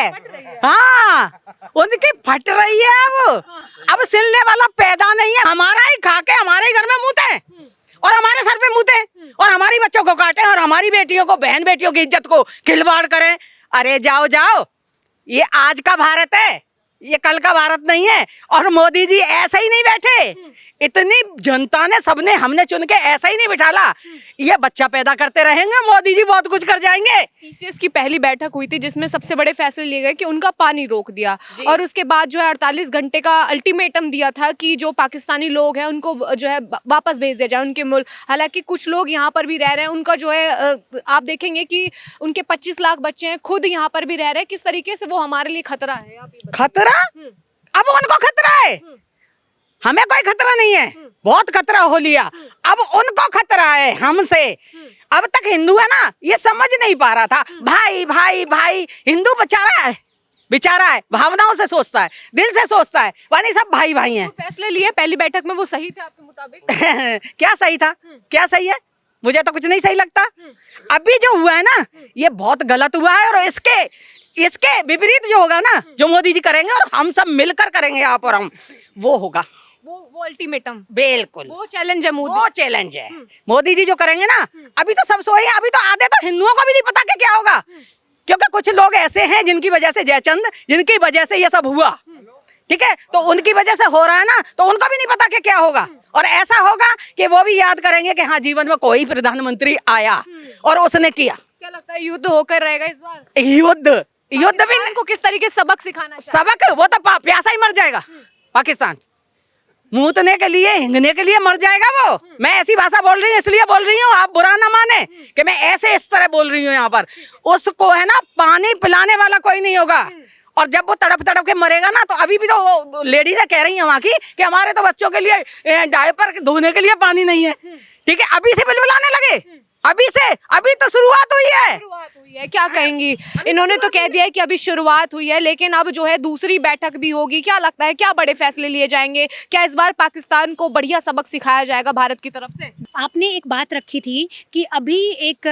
है। हाँ, उनकी फट रही है अब सिलने वाला पैदा नहीं है। हमारा ही खा के हमारे ही घर में मुते और हमारे सर पे मुते और हमारी बच्चों को काटे और हमारी बेटियों को, बहन बेटियों की इज्जत को खिलवाड़ करें। अरे जाओ जाओ, ये आज का भारत है, ये कल का भारत नहीं है। और मोदी जी ऐसे ही नहीं बैठे, इतनी जनता ने, सबने, हमने चुन के ऐसा ही नहीं बिठाला। ये बच्चा पैदा करते रहेंगे, मोदी जी बहुत कुछ कर जाएंगे। सीसीएस की पहली बैठक हुई थी जिसमें सबसे बड़े फैसले लिए गए कि उनका पानी रोक दिया और उसके बाद जो है 48 घंटे का अल्टीमेटम दिया था कि जो पाकिस्तानी लोग हैं उनको जो है वापस भेज दिया जाए उनके मुल्क। हालांकि कुछ लोग यहाँ पर भी रह रहे हैं, उनका जो है आप देखेंगे कि उनके 25 लाख बच्चे हैं, खुद यहाँ पर भी रह रहे हैं। किस तरीके से वो हमारे लिए खतरा है? खतरा? अब उनको खतरा है, हमें कोई खतरा नहीं है। बहुत खतरा हो लिया, अब उनको खतरा है हमसे। अब तक हिंदू है ना, ये समझ नहीं पा रहा था। भाई भाई भाई, हिंदू बेचारा है, भावनाओं से सोचता है, दिल से सोचता है, यानी सब भाई भाई हैं। तो फैसले लिए पहली बैठक में, वो सही थे आपके मुताबिक? क्या सही था, क्या सही है? मुझे तो कुछ नहीं सही लगता। अभी जो हुआ है ना, ये बहुत गलत हुआ है और इसके विपरीत जो होगा ना, जो मोदी जी करेंगे और हम सब मिलकर करेंगे यहाँ पर, हम वो होगा, वो अल्टीमेटम, बिल्कुल वो चैलेंज है। वो चैलेंज है। मोदी जी जो करेंगे ना, अभी तो सब सोए हैं, अभी तो आधे तो हिंदुओं को भी नहीं पता कि क्या होगा, क्योंकि कुछ लोग ऐसे हैं जिनकी वजह से, जयचंद, जिनकी वजह से ये सब हुआ, ठीक है, तो उनकी वजह से हो रहा है ना, तो उनको भी नहीं पता कि क्या होगा। और ऐसा होगा कि वो भी याद करेंगे कि हाँ, जीवन में कोई प्रधानमंत्री आया और उसने किया। क्या लगता है युद्ध होकर रहेगा इस बार? युद्ध भी इनको किस तरीके सबक सिखाना चाहिए? सबक, वो तो प्यासा ही मर जाएगा। पाकिस्तान मूतने के लिए, हिंगने के लिए मर जाएगा वो। मैं ऐसी भाषा बोल रही हूँ, इसलिए बोल रही हूँ, आप बुरा ना माने कि मैं ऐसे इस तरह बोल रही हूँ। यहाँ पर उसको है ना, पानी पिलाने वाला कोई नहीं होगा। और जब वो तड़प तड़प के मरेगा ना, तो अभी भी तो लेडीज कह रही है वहाँ की कि हमारे तो बच्चों के लिए डायपर धोने के लिए पानी नहीं है। ठीक है, अभी से बिलबिलाने लगे, अभी तो शुरुआत हुई है। क्या कहेंगी? इन्होंने तो कह दिया है कि अभी शुरुआत हुई है, लेकिन अब जो है दूसरी बैठक भी होगी। क्या लगता है, क्या बड़े फैसले लिए जाएंगे? क्या इस बार पाकिस्तान को बढ़िया सबक सिखाया जाएगा भारत की तरफ से? आपने एक बात रखी थी कि अभी एक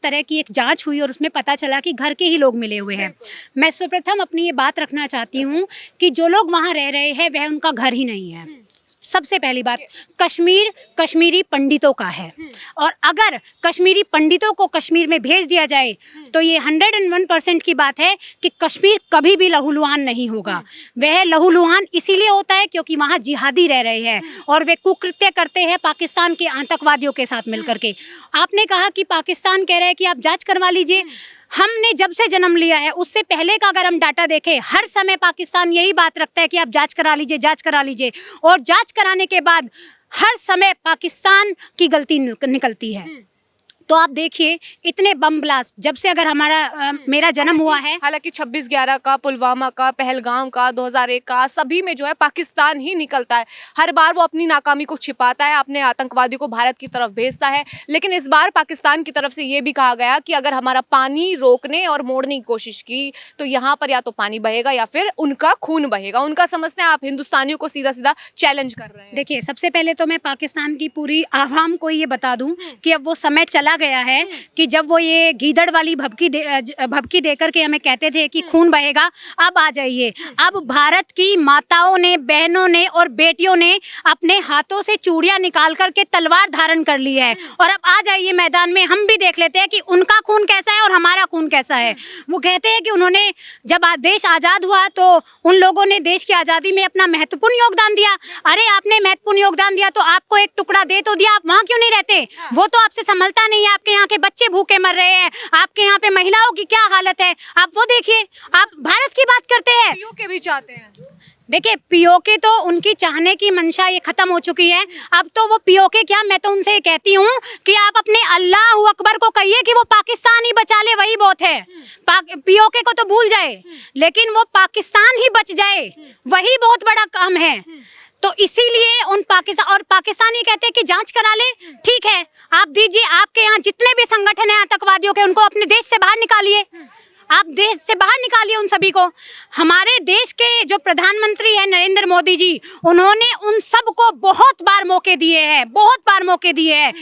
तरह की एक जांच हुई और उसमें पता चला कि घर के ही लोग मिले हुए हैं। मैं सर्वप्रथम अपनी ये बात रखना चाहती हूँ कि जो लोग वहाँ रह रहे हैं वह उनका घर ही नहीं है। सबसे पहली बात, कश्मीर कश्मीरी पंडितों का है और अगर कश्मीरी पंडितों को कश्मीर में भेज दिया जाए तो ये 101% की बात है कि कश्मीर कभी भी लहूलुहान नहीं होगा। वह लहूलुहान इसीलिए होता है क्योंकि वहाँ जिहादी रह रहे हैं और वे कुकृत्य करते हैं पाकिस्तान के आतंकवादियों के साथ मिलकर के। आपने कहा कि पाकिस्तान कह रहा है कि आप जाँच करवा लीजिए। हमने जब से जन्म लिया है उससे पहले का अगर हम डाटा देखें, हर समय पाकिस्तान यही बात रखता है कि आप जांच करा लीजिए, जांच करा लीजिए, और जांच कराने के बाद हर समय पाकिस्तान की गलती निकलती है। तो आप देखिए, इतने बम ब्लास्ट जब से अगर मेरा जन्म हुआ है, हालांकि 26/11 का, पुलवामा का, पहलगाम का, 2001 का, सभी में जो है पाकिस्तान ही निकलता है। हर बार वो अपनी नाकामी को छिपाता है, अपने आतंकवादियों को भारत की तरफ भेजता है। लेकिन इस बार पाकिस्तान की तरफ से ये भी कहा गया कि अगर हमारा पानी रोकने और मोड़ने की कोशिश की तो यहाँ पर या तो पानी बहेगा या फिर उनका खून बहेगा। उनका समझते हैं, आप हिंदुस्तानियों को सीधा सीधा चैलेंज कर रहे हैं। देखिए, सबसे पहले तो मैं पाकिस्तान की पूरी आवाम को ये बता दूं कि अब वो समय चला गया है कि जब वो ये गीदड़ वाली भभकी देकर के हमें कहते थे कि खून बहेगा। अब आ जाइए, अब भारत की माताओं ने, बहनों ने और बेटियों ने अपने हाथों से चूड़ियां निकाल करके तलवार धारण कर ली है और अब आ जाइए मैदान में, हम भी देख लेते हैं कि उनका खून कैसा है और हमारा खून कैसा है। वो कहते हैं कि उन्होंने जब देश आज़ाद हुआ तो उन लोगों ने देश की आज़ादी में अपना महत्वपूर्ण योगदान दिया। अरे आपने महत्वपूर्ण योगदान दिया तो आपको एक टुकड़ा दे तो दिया, आप वहाँ क्यों नहीं रहते? वो तो आपसे संभलता नहीं है। आपके यहाँ के बच्चे भूखे मर रहे हैं, आपके यहाँ पे महिलाओं की क्या हालत है, आप वो देखिए। आप भारत की बात करते हैं, पीओके भी चाहते हैं। देखिए, पीओके तो उनकी चाहने की मंशा ये खत्म हो चुकी है। अब तो वो पीओके क्या, मैं तो उनसे कहती हूँ कि आप अपने अल्लाह अकबर को कहिए कि वो पाकिस्तान ही बचा ले, वही बहुत है। पीओके को तो भूल जाए, लेकिन वो पाकिस्तान ही बच जाए, वही बहुत बड़ा काम है। तो इसीलिए उन पाकिस्तानी कहते हैं कि जांच करा ले। ठीक है, आप दीजिए, आपके यहाँ जितने भी संगठन हैं आतंकवादियों के, उनको अपने देश से बाहर निकालिए। आप देश से बाहर निकालिए उन सभी को। हमारे देश के जो प्रधानमंत्री हैं नरेंद्र मोदी जी, उन्होंने उन सबको बहुत बार मौके दिए हैं, बहुत बार मौके दिए हैं,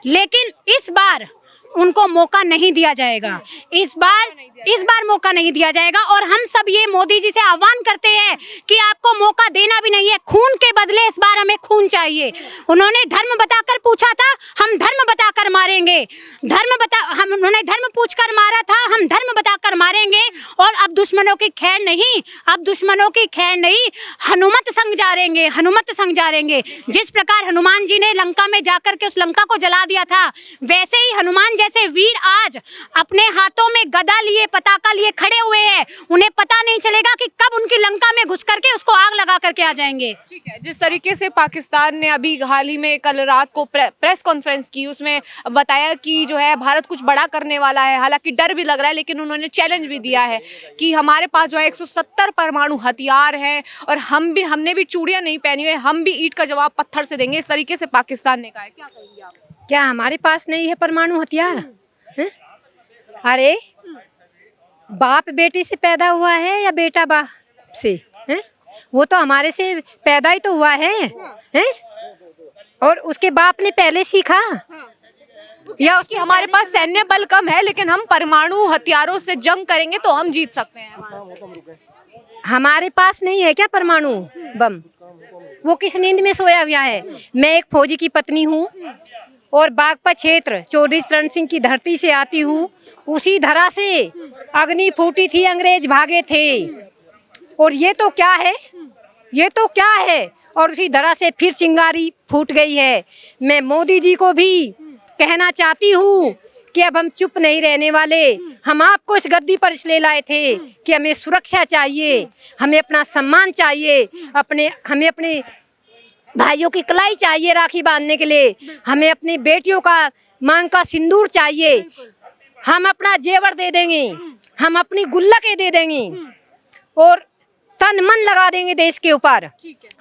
लेकिन इस बार उनको मौका नहीं दिया जाएगा। इस बार मौका नहीं दिया जाएगा। और हम सब ये मोदी जी से आह्वान करते हैं कि आपको मौका देना भी नहीं है, खून के बदले इस बार हमें खून चाहिए। उन्होंने धर्म बताकर पूछा था, हम धर्म बताकर मारेंगे। उन्होंने धर्म पूछकर मारा था, हम धर्म बताकर मारेंगे। और अब दुश्मनों की खैर नहीं, अब दुश्मनों की खैर नहीं, हनुमत संग जारेंगे, हनुमत संग जारेंगे। जिस प्रकार हनुमान जी ने लंका में जाकर के उस लंका को जला दिया था, वैसे ही हनुमान जैसे वीर आज अपने हाथों में गदा लिए, पताका लिए खड़े हुए हैं। उन्हें पता नहीं चलेगा कि कब उनकी लंका में घुस करके उसको आग लगा करके आ जाएंगे। ठीक है, जिस तरीके से पाकिस्तान ने अभी हाल ही में कल रात को प्रेस कॉन्फ्रेंस की, उसमें बताया कि जो है भारत कुछ बड़ा करने वाला है। हालांकि डर भी लग रहा है, लेकिन उन्होंने चैलेंज भी दिया है कि हमारे पास जो है 170 परमाणु हथियार हैं और हमने भी चूड़ियां नहीं पहनी हुई, हम भी ईंट का जवाब पत्थर से देंगे। इस तरीके से पाकिस्तान ने कहा है। क्या कहेंगे आप? क्या हमारे पास नहीं है परमाणु हथियार? अरे बाप बेटी से पैदा हुआ है या बेटा बाप से? हैं? वो तो हमारे से पैदा ही तो हुआ है, हैं? और उसके बाप ने पहले सीखा या उसकी हमारे पास सैन्य बल कम है, लेकिन हम परमाणु हथियारों से जंग करेंगे तो हम जीत सकते हैं। हमारे पास नहीं है क्या परमाणु बम? वो किस नींद में सोया हुआ है? मैं एक फौजी की पत्नी हूँ और बागपत क्षेत्र चौधरी चरण सिंह की धरती से आती हूँ। उसी धरा से अग्नि फूटी थी, अंग्रेज भागे थे। और ये तो क्या है, ये तो क्या है? और उसी धरा से फिर चिंगारी फूट गई है। मैं मोदी जी को भी कहना चाहती हूँ कि अब हम चुप नहीं रहने वाले। हम आपको इस गद्दी पर इसलिए लाए थे कि हमें सुरक्षा चाहिए, हमें अपना सम्मान चाहिए, हमें अपने भाइयों की कलाई चाहिए राखी बांधने के लिए, हमें अपनी बेटियों का मांग का सिंदूर चाहिए। हम अपना जेवर दे देंगे, हम अपनी गुल्लकें दे देंगे और तन मन लगा देंगे देश के ऊपर।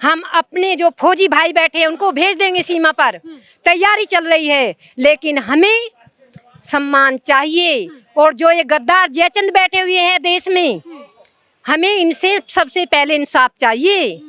हम अपने जो फौजी भाई बैठे हैं उनको भेज देंगे सीमा पर। तैयारी चल रही है, लेकिन हमें सम्मान चाहिए। और जो ये गद्दार जयचंद बैठे हुए हैं देश में, हमें इनसे सबसे पहले इंसाफ चाहिए।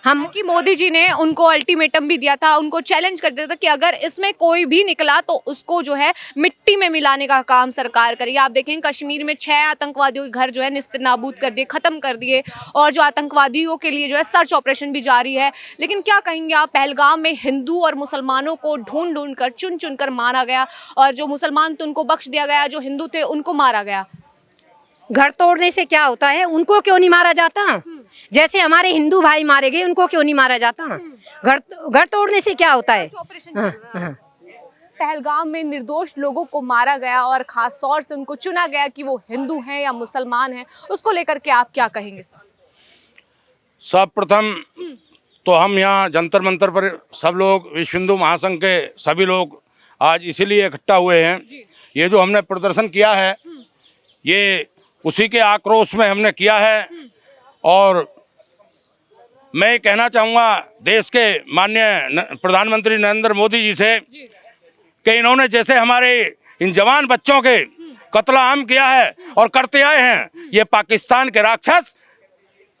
हम कि मोदी जी ने उनको अल्टीमेटम भी दिया था, उनको चैलेंज कर दिया था कि अगर इसमें कोई भी निकला तो उसको जो है मिट्टी में मिलाने का काम सरकार करेगी। आप देखें कश्मीर में 6 आतंकवादियों के घर जो है निस्ते नाबूद कर दिए, ख़त्म कर दिए, और जो आतंकवादियों के लिए जो है सर्च ऑपरेशन भी जारी है। लेकिन क्या कहेंगे आप, पहलगाम में हिंदू और मुसलमानों को ढूंढ ढूंढ कर चुन चुन कर मारा गया, और जो मुसलमान थे उनको बख्श दिया गया, जो हिंदू थे उनको मारा गया। घर तोड़ने से क्या होता है? उनको क्यों नहीं मारा जाता? जैसे हमारे हिंदू भाई मारे गए, उनको क्यों नहीं मारा जाता? घर तोड़ने से क्या होता है? पहलगाम में निर्दोष लोगों को मारा गया और खास तौर से उनको चुना गया कि वो हिंदू हैं या मुसलमान हैं, उसको लेकर के आप क्या कहेंगे? सर्वप्रथम तो हम यहाँ जंतर मंतर पर सब लोग विश्व हिंदू महासंघ के सभी लोग आज इसीलिए इकट्ठा हुए हैं। ये जो हमने प्रदर्शन किया है, ये उसी के आक्रोश में हमने किया है। और मैं कहना चाहूँगा देश के माननीय प्रधानमंत्री नरेंद्र मोदी जी से कि इन्होंने जैसे हमारे इन जवान बच्चों के कत्लेआम किया है और करते आए हैं, ये पाकिस्तान के राक्षस,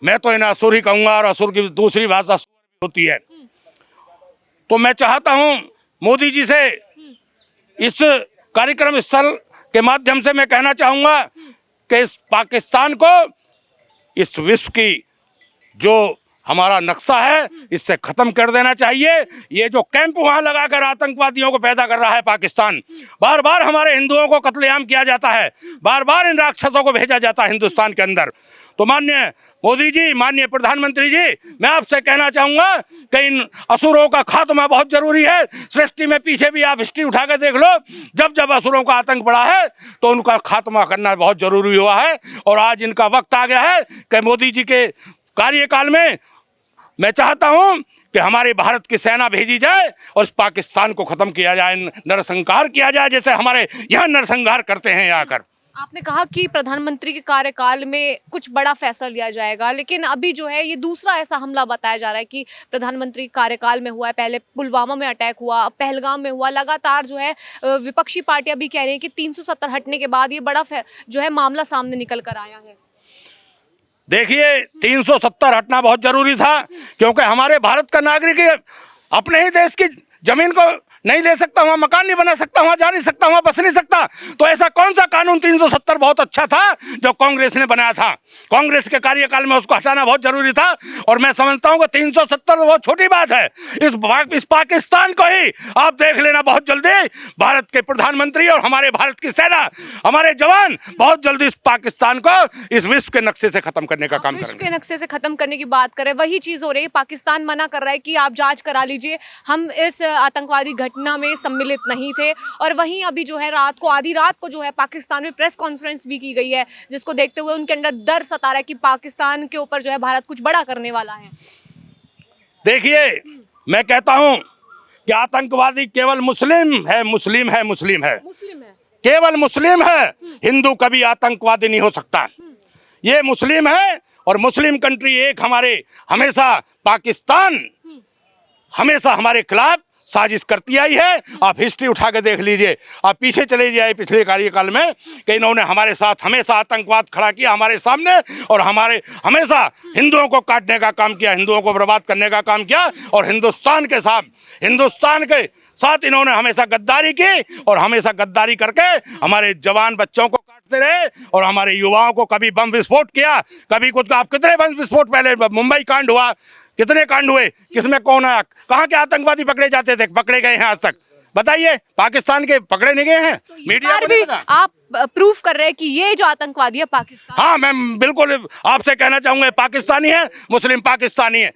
मैं तो इन्हें असुर ही कहूँगा, और असुर की दूसरी भाषा होती है। तो मैं चाहता हूँ मोदी जी से इस कार्यक्रम स्थल के माध्यम से मैं कहना चाहूँगा कि इस पाकिस्तान को, इस विश्व की जो हमारा नक्शा है, इससे ख़त्म कर देना चाहिए। ये जो कैंप वहाँ लगाकर आतंकवादियों को पैदा कर रहा है पाकिस्तान, बार बार हमारे हिंदुओं को कत्लेआम किया जाता है, बार बार इन राक्षसों को भेजा जाता है हिंदुस्तान के अंदर। तो माननीय मोदी जी, माननीय प्रधानमंत्री जी, मैं आपसे कहना चाहूँगा कि इन असुरों का खात्मा बहुत ज़रूरी है। सृष्टि में पीछे भी आप हिस्ट्री उठा कर देख लो, जब जब असुरों का आतंक बढ़ा है तो उनका खात्मा करना बहुत ज़रूरी हुआ है। और आज इनका वक्त आ गया है कि मोदी जी के कार्यकाल में मैं चाहता हूं कि हमारे भारत की सेना भेजी जाए और इस पाकिस्तान को ख़त्म किया जाए, नरसंहार किया जाए, जैसे हमारे यहाँ नरसंहार करते हैं आकर। आपने कहा कि प्रधानमंत्री के कार्यकाल में कुछ बड़ा फैसला लिया जाएगा, लेकिन अभी जो है ये दूसरा ऐसा हमला बताया जा रहा है कि प्रधानमंत्री कार्यकाल में हुआ है। पहले पुलवामा में अटैक हुआ, अब पहलगाम में हुआ। लगातार जो है विपक्षी पार्टियां भी कह रही हैं कि 370 हटने के बाद ये बड़ा जो है मामला सामने निकल कर आया है। देखिए, 370 हटना बहुत जरूरी था, क्योंकि हमारे भारत का नागरिक अपने ही देश की जमीन को नहीं ले सकता, वहां मकान नहीं बना सकता, वहां जा नहीं सकता, वहां बस नहीं सकता। तो ऐसा कौन सा कानून 370 बहुत अच्छा था जो कांग्रेस ने बनाया था? कांग्रेस के कार्यकाल में उसको हटाना बहुत जरूरी था। और मैं समझता हूं कि 370 बहुत छोटी बात है। इस पाकिस्तान को ही आप देख लेना, बहुत जल्दी भारत के प्रधानमंत्री और हमारे भारत की सेना, हमारे जवान बहुत जल्दी इस पाकिस्तान को इस विश्व के नक्शे से खत्म करने का काम विश्व करेंगे। के नक्शे से खत्म करने की बात करें, वही चीज हो रही है। पाकिस्तान मना कर रहा है कि आप जांच करा लीजिए, हम इस आतंकवादी घटना में सम्मिलित नहीं थे। और वहीं अभी जो है रात को, आधी रात को जो है पाकिस्तान में प्रेस कॉन्फ्रेंस भी की गई है, जिसको देखते हुए उनके अंदर डर सता रहा है कि पाकिस्तान के ऊपर जो है भारत कुछ बड़ा करने वाला है। देखिए, मैं कहता हूं कि आतंकवादी केवल मुस्लिम है, मुस्लिम है, मुस्लिम है, मुस्लिम है, केवल मुस्लिम है। हिंदू कभी आतंकवादी नहीं हो सकता। ये मुस्लिम है और मुस्लिम कंट्री एक हमारे हमेशा पाकिस्तान हमेशा हमारे खिलाफ साजिश करती आई है। आप हिस्ट्री उठा के देख लीजिए, आप पीछे चले जाइए पिछले कार्यकाल में कि इन्होंने हमारे साथ हमेशा आतंकवाद खड़ा किया हमारे सामने, और हमारे हमेशा हिंदुओं को काटने का काम किया, हिंदुओं को बर्बाद करने का काम किया। और हिंदुस्तान के साथ इन्होंने हमेशा गद्दारी की, और हमेशा गद्दारी करके हमारे जवान बच्चों को काटते रहे, और हमारे युवाओं को कभी बम विस्फोट किया, कभी कुछ। आप कितने बम विस्फोट, पहले मुंबई कांड हुआ, कितने कांड हुए, किसमें कौन है, कहाँ के आतंकवादी पकड़े जाते थे, पकड़े गए हैं आज तक? बताइए, पाकिस्तान के पकड़े नहीं गए हैं? मीडिया को नहीं पता। आप प्रूफ कर रहे हैं कि ये जो आतंकवादी है पाकिस्तान। हाँ, मैं बिल्कुल आपसे कहना चाहूंगा, पाकिस्तानी है, मुस्लिम पाकिस्तानी है,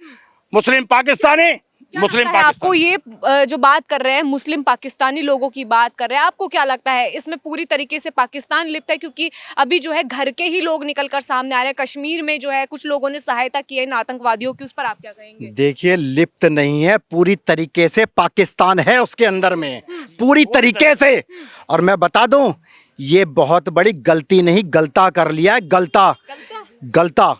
मुस्लिम पाकिस्तानी, मुस्लिम लगता है आपको पाकिस्तानी। ये जो बात कर रहे हैं, मुस्लिम पाकिस्तानी लोगों की बात कर रहे हैं, आपको क्या लगता है इसमें पूरी तरीके से पाकिस्तान लिप्त है? क्योंकि अभी जो है घर के ही लोग निकलकर सामने आ रहे हैं। कश्मीर में जो है कुछ लोगों ने सहायता की है इन आतंकवादियों की, उस पर आप क्या कहेंगे? देखिए, लिप्त नहीं है, पूरी तरीके से पाकिस्तान है उसके अंदर में, पूरी तरीके से। और मैं बता दूं, ये बहुत बड़ी गलती नहीं, गलता कर लिया है, गलता।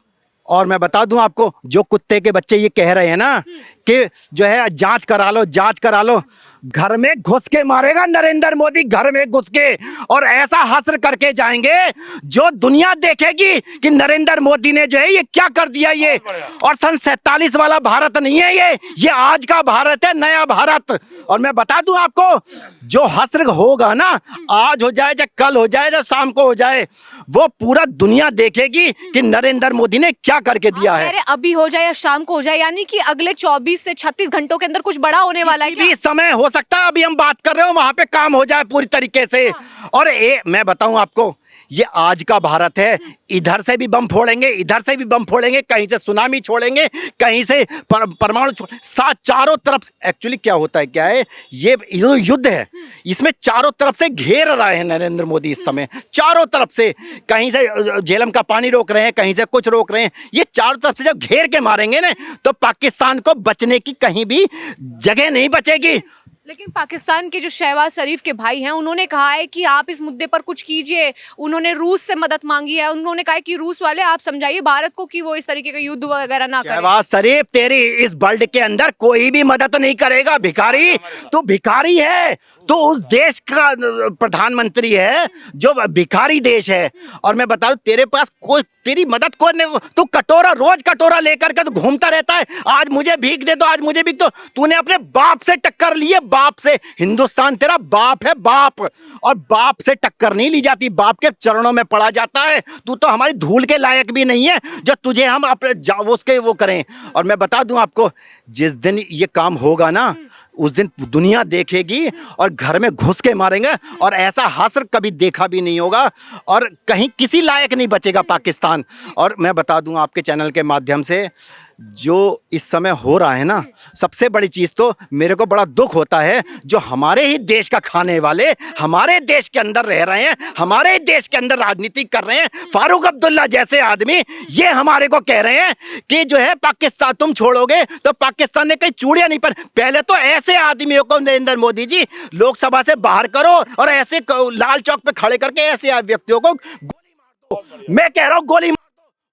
और मैं बता दूं आपको, जो कुत्ते के बच्चे ये कह रहे हैं ना कि जो है जांच करा लो, घर में घुस के मारेगा नरेंद्र मोदी, घर में घुस के, और ऐसा हश्र करके जाएंगे जो दुनिया देखेगी कि नरेंद्र मोदी ने जो है ये क्या कर दिया ये। और सन 47 वाला भारत नहीं है ये आज का भारत है, नया भारत। और मैं बता दूं आपको, जो हश्र होगा ना, आज हो जाए या कल हो जाए या शाम को हो जाए, वो पूरा दुनिया देखेगी कि नरेंद्र मोदी ने क्या करके दिया है। अरे अभी हो जाए या शाम को हो जाए, यानी कि अगले 24 से 36 घंटों के अंदर कुछ बड़ा होने वाला है क्या? भी समय हो सकता है, अभी हम बात कर रहे हो, वहां पे काम हो जाए पूरी तरीके से। और मैं बताऊं आपको, ये आज का भारत है, इधर से भी बम फोड़ेंगे, इधर से भी बम फोड़ेंगे, कहीं से सुनामी छोड़ेंगे, कहीं से परमाणु चारों तरफ। एक्चुअली क्या होता है, क्या है ये युद्ध है, इसमें चारों तरफ से घेर रहे हैं नरेंद्र मोदी इस समय, चारों तरफ से। कहीं से झेलम का पानी रोक रहे हैं, कहीं से कुछ रोक रहे हैं। ये चारों तरफ से जब घेर के मारेंगे ना, तो पाकिस्तान को बचने की कहीं भी जगह नहीं बचेगी। लेकिन पाकिस्तान के जो शहबाज शरीफ के भाई हैं, उन्होंने कहा है कि आप इस मुद्दे पर कुछ कीजिए। उन्होंने रूस से मदद मांगी है, उन्होंने कहा है कि रूस वाले आप समझाइए भारत को कि वो इस तरीके का युद्ध वगैरह ना करे। शहबाज शरीफ, तेरी इस वर्ल्ड के अंदर कोई भी मदद नहीं करेगा, भिखारी। तू भिखारी है, तो उस देश का प्रधानमंत्री है जो भिखारी देश है। और मैं बता दूं, तेरे पास कोई तेरी मदद को नहीं। तू रोज कटोरा लेकर के तू घूमता रहता है, आज मुझे भीख दे दो, आज मुझे भीख दो। तूने अपने बाप से टक्कर ली है, बाप से। हिंदुस्तान तेरा बाप है, बाप। और बाप से टक्कर नहीं ली जाती, बाप के चरणों में पड़ा जाता है। तू तो हमारी धूल के लायक भी नहीं है जो तुझे हम अपने उसके वो करें। और मैं बता दूं आपको, जिस दिन ये काम होगा ना, उस दिन दुनिया देखेगी और घर में घुस के मारेंगे। और ऐसा हश्र कभी देखा भी नहीं होगा, और कहीं किसी लायक नहीं बचेगा पाकिस्तान। और मैं बता दूं आपके चैनल के माध्यम से, जो इस समय हो रहा है ना, सबसे बड़ी चीज़ तो मेरे को बड़ा दुख होता है, जो हमारे ही देश का खाने वाले हमारे देश के अंदर रह रहे हैं, हमारे ही देश के अंदर राजनीति कर रहे हैं। फारूक अब्दुल्ला जैसे आदमी ये हमारे को कह रहे हैं कि जो है पाकिस्तान तुम छोड़ोगे तो पाकिस्तान ने कहीं चूड़ियां नहीं। पर पहले तो ऐसे आदमियों को नरेंद्र मोदी जी लोकसभा से बाहर करो, और ऐसे लाल चौक पे खड़े करके ऐसे व्यक्तियों को गोली मार दो। मैं कह रहा हूँ गोली मार दो,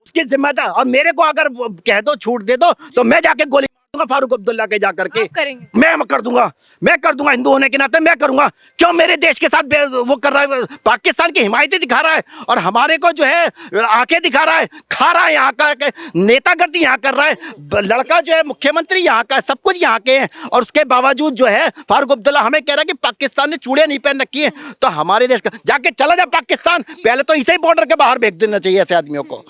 उसकी जिम्मेदार। और मेरे को अगर कह दो, छूट दे दो, तो मैं जाके गोली दूंगा फारूक अब्दुल्ला के जा करके। आप करेंगे? मैं कर दूंगा हिंदू होने के नाते मैं करूंगा। क्यों मेरे देश के साथ वो कर रहा है, पाकिस्तान की हिमायत दिखा रहा है और हमारे को जो है आंखें दिखा रहा है, खा रहा है यहाँ का, नेतागर्दी यहाँ कर रहा है, लड़का जो है मुख्यमंत्री यहाँ का, सब कुछ यहाँ के हैं और उसके बावजूद जो है फारूक अब्दुल्ला हमें कह रहा है कि पाकिस्तान ने चूड़ियां नहीं पहन रखी है। तो हमारे देश का जाके चला जा पाकिस्तान, पहले तो इसे ही बॉर्डर के बाहर भेज देना चाहिए ऐसे आदमियों को।